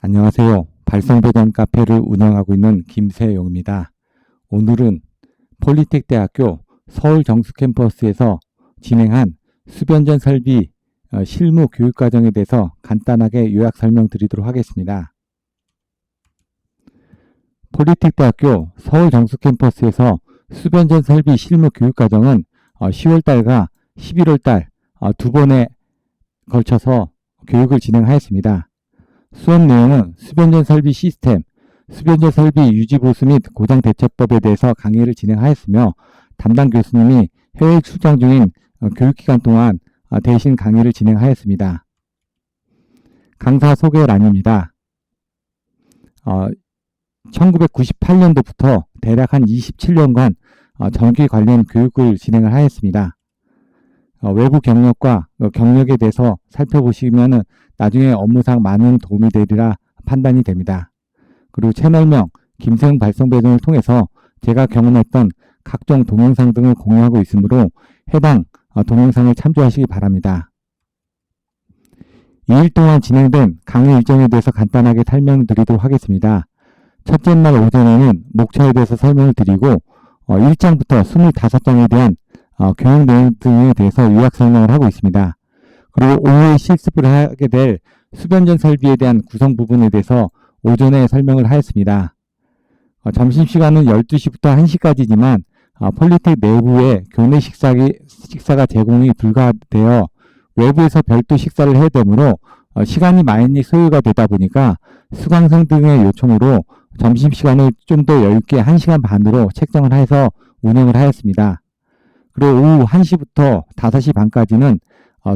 안녕하세요. 발성배전 카페를 운영하고 있는 김세용입니다. 오늘은 폴리텍대학교 서울 정수 캠퍼스에서 진행한 수변전 설비 실무 교육과정에 대해서 간단하게 요약 설명드리도록 하겠습니다. 폴리텍대학교 서울 정수 캠퍼스에서 수변전 설비 실무 교육과정은 10월달과 11월달 두 번에 걸쳐서 교육을 진행하였습니다. 수업 내용은 수변전 설비 시스템, 수변전 설비 유지 보수 및 고장 대처법에 대해서 강의를 진행하였으며 담당 교수님이 해외 출장 중인 교육기간 동안 대신 강의를 진행하였습니다. 강사 소개란입니다. 1998년도부터 대략 한 27년간 전기 관련 교육을 진행을 하였습니다. 외부 경력과 경력에 대해서 살펴보시면 나중에 업무상 많은 도움이 되리라 판단이 됩니다. 그리고 채널명 김세용 발성배전을 통해서 제가 경험했던 각종 동영상 등을 공유하고 있으므로 해당 동영상을 참조하시기 바랍니다. 2일 동안 진행된 강의 일정에 대해서 간단하게 설명드리도록 하겠습니다. 첫째 날 오전에는 목차에 대해서 설명을 드리고 1장부터 25장에 대한 교육 내용 등에 대해서 요약 설명을 하고 있습니다. 그리고 오후에 실습을 하게 될 수변전 설비에 대한 구성 부분에 대해서 오전에 설명을 하였습니다. 점심시간은 12시부터 1시까지지만 폴리텍 내부에 교내 식사가 제공이 불가되어 외부에서 별도 식사를 해야 되므로 시간이 많이 소요가 되다 보니까 수강생 등의 요청으로 점심시간을 좀 더 여유있게 1시간 반으로 책정을 해서 운영을 하였습니다. 그리고 오후 1시부터 5시 반까지는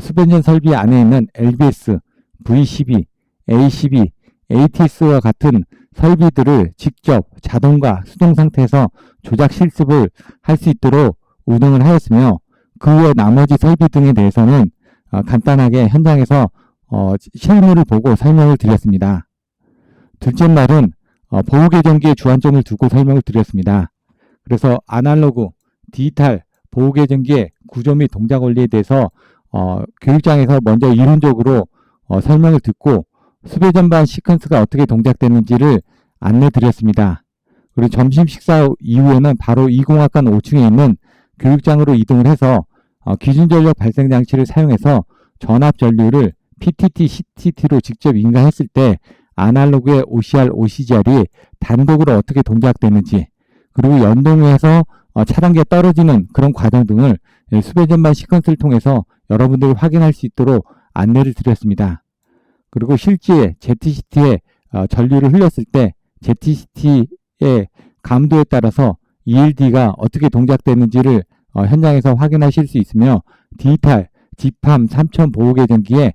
수변전 설비 안에 있는 LBS, V12, A12, ATS와 같은 설비들을 직접 자동과 수동 상태에서 조작 실습을 할 수 있도록 운영을 하였으며 그 외 나머지 설비 등에 대해서는 간단하게 현장에서 실무를 보고 설명을 드렸습니다. 둘째 날은 보호계정기에 주안점을 두고 설명을 드렸습니다. 그래서 아날로그, 디지털, 보호계정기의 구조 및 동작 원리에 대해서 교육장에서 먼저 이론적으로 설명을 듣고 수배전반 시퀀스가 어떻게 동작되는지를 안내 드렸습니다. 그리고 점심 식사 이후에는 바로 20학관 5층에 있는 교육장으로 이동을 해서 기준전력 발생장치를 사용해서 전압전류를 PTT, CTT로 직접 인가했을 때 아날로그의 OCR, OCGR이 단독으로 어떻게 동작되는지 그리고 연동해서 차단기가 떨어지는 그런 과정 등을 수배전반 시퀀스를 통해서 여러분들이 확인할 수 있도록 안내를 드렸습니다. 그리고 실제 ZCT에 전류를 흘렸을 때 ZCT의 감도에 따라서 ELD가 어떻게 동작되는지를 현장에서 확인하실 수 있으며 디지털, GPAM 3000 보호계정기에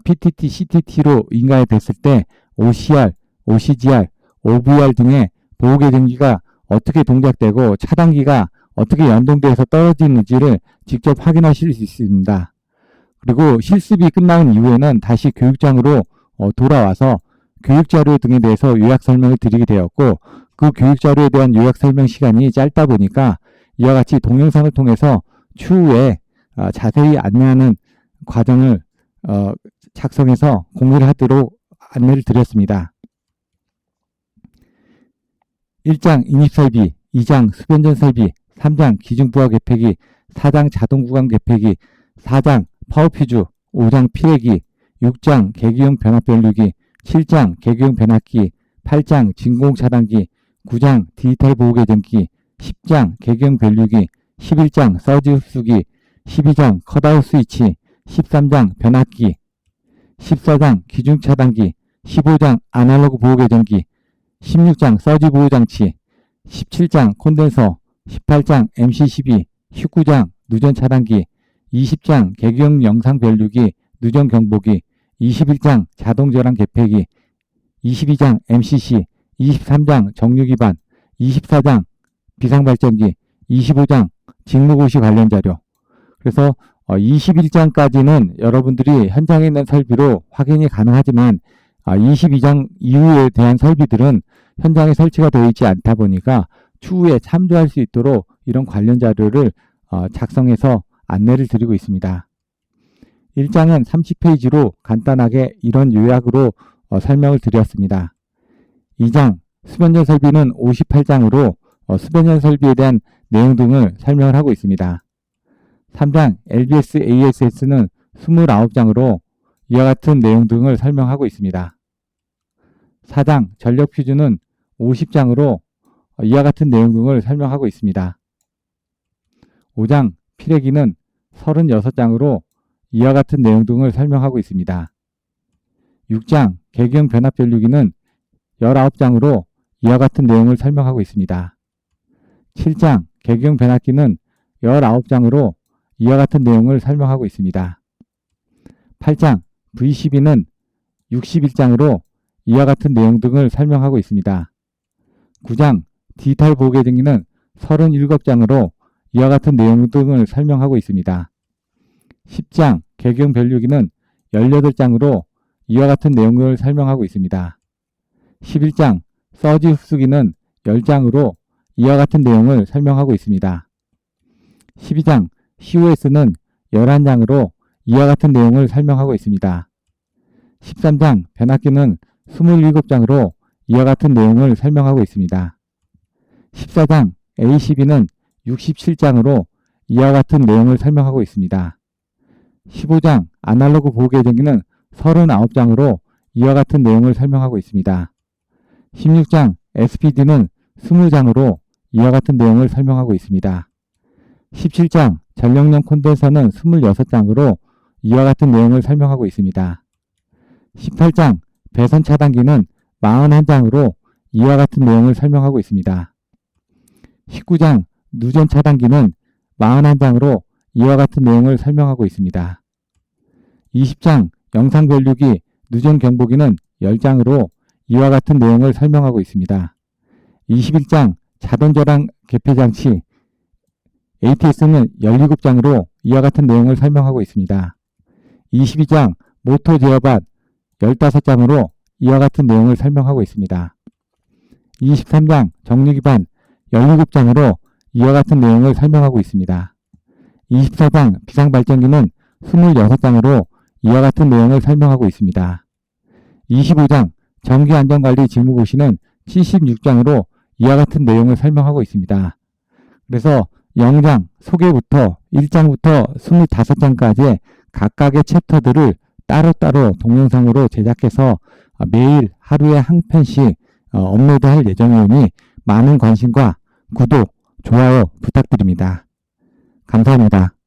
PTT, CTT로 인가가 됐을 때 OCR, OCGR, OVR 등의 보호계정기가 어떻게 동작되고 차단기가 어떻게 연동돼서 떨어지는지를 직접 확인하실 수 있습니다. 그리고 실습이 끝난 이후에는 다시 교육장으로 돌아와서 교육자료 등에 대해서 요약 설명을 드리게 되었고 그 교육자료에 대한 요약 설명 시간이 짧다 보니까 이와 같이 동영상을 통해서 추후에 자세히 안내하는 과정을 작성해서 공유를 하도록 안내를 드렸습니다. 1장 인입설비, 2장 수변전 설비, 3장 기준부하 개폐기, 4장 자동구강 개폐기, 4장 파워퓨즈, 5장 피레기, 6장 계기용 변압변류기, 7장 계기용 변압기, 8장 진공차단기, 9장 디지털 보호계정기, 10장 계기용 변류기, 11장 서지 흡수기, 12장 컷아웃 스위치, 13장 변압기, 14장 기중차단기, 15장 아날로그 보호계정기, 16장 서지 보호장치, 17장 콘덴서, 18장 MC12, 19장 누전차단기, 20장 계기용 영상변류기, 누전경보기, 21장 자동저랑 개폐기, 22장 MCC, 23장 정유기반, 24장 비상발전기, 25장 직무고시 관련 자료. 그래서 21장까지는 여러분들이 현장에 있는 설비로 확인이 가능하지만 22장 이후에 대한 설비들은 현장에 설치가 되어 있지 않다 보니까 추후에 참조할 수 있도록 이런 관련 자료를 작성해서 안내를 드리고 있습니다. 1장은 30페이지로 간단하게 이런 요약으로 설명을 드렸습니다. 2장 수변전 설비는 58장으로 수변전 설비에 대한 내용 등을 설명을 하고 있습니다. 3장 LBS ASS는 29장으로 이와 같은 내용 등을 설명하고 있습니다. 4장 전력 퓨즈는 50장으로 이와 같은 내용 등을 설명하고 있습니다. 5장 피레기는 36장으로 이와 같은 내용 등을 설명하고 있습니다. 6장 계기형 변압 전류기는 19장으로 이와 같은 내용을 설명하고 있습니다. 7장 계기형 변압기는 19장으로 이와 같은 내용을 설명하고 있습니다. 8장 V12는 61장으로 이와 같은 내용 등을 설명하고 있습니다. 9장 디지털 보호계정기는 37장으로 이와 같은 내용 등을 설명하고 있습니다. 10장 계기형 변류기는 18장으로 이와 같은 내용을 설명하고 있습니다. 11장 서지 흡수기는 10장으로 이와 같은 내용을 설명하고 있습니다. 12장 COS는 11장으로 이와 같은 내용을 설명하고 있습니다. 13장 변압기는 27장으로 이와 같은 내용을 설명하고 있습니다. 14장 ACB는 67장으로 이와 같은 내용을 설명하고 있습니다. 15장 아날로그 보호계정기는 39장으로 이와 같은 내용을 설명하고 있습니다. 16장 SPD는 20장으로 이와 같은 내용을 설명하고 있습니다. 17장 전력용 콘덴서는 26장으로 이와 같은 내용을 설명하고 있습니다. 18장 배선 차단기는 41장으로 이와 같은 내용을 설명하고 있습니다. 19장 누전 차단기는 41장으로 이와 같은 내용을 설명하고 있습니다. 20장 영상 변류기 누전 경보기는 10장으로 이와 같은 내용을 설명하고 있습니다. 21장 자동 저랑 개폐 장치 ATS는 17장으로 이와 같은 내용을 설명하고 있습니다. 22장 모터 제어반 15장으로 이와 같은 내용을 설명하고 있습니다. 23장 정리기반 17장으로 이와 같은 내용을 설명하고 있습니다. 24장 비상발전기는 26장으로 이와 같은 내용을 설명하고 있습니다. 25장 전기안전관리 직무고시는 76장으로 이와 같은 내용을 설명하고 있습니다. 그래서 0장 소개부터 1장부터 25장까지의 각각의 챕터들을 따로따로 동영상으로 제작해서 매일 하루에 한 편씩 업로드할 예정이오니 많은 관심과 구독, 좋아요 부탁드립니다. 감사합니다.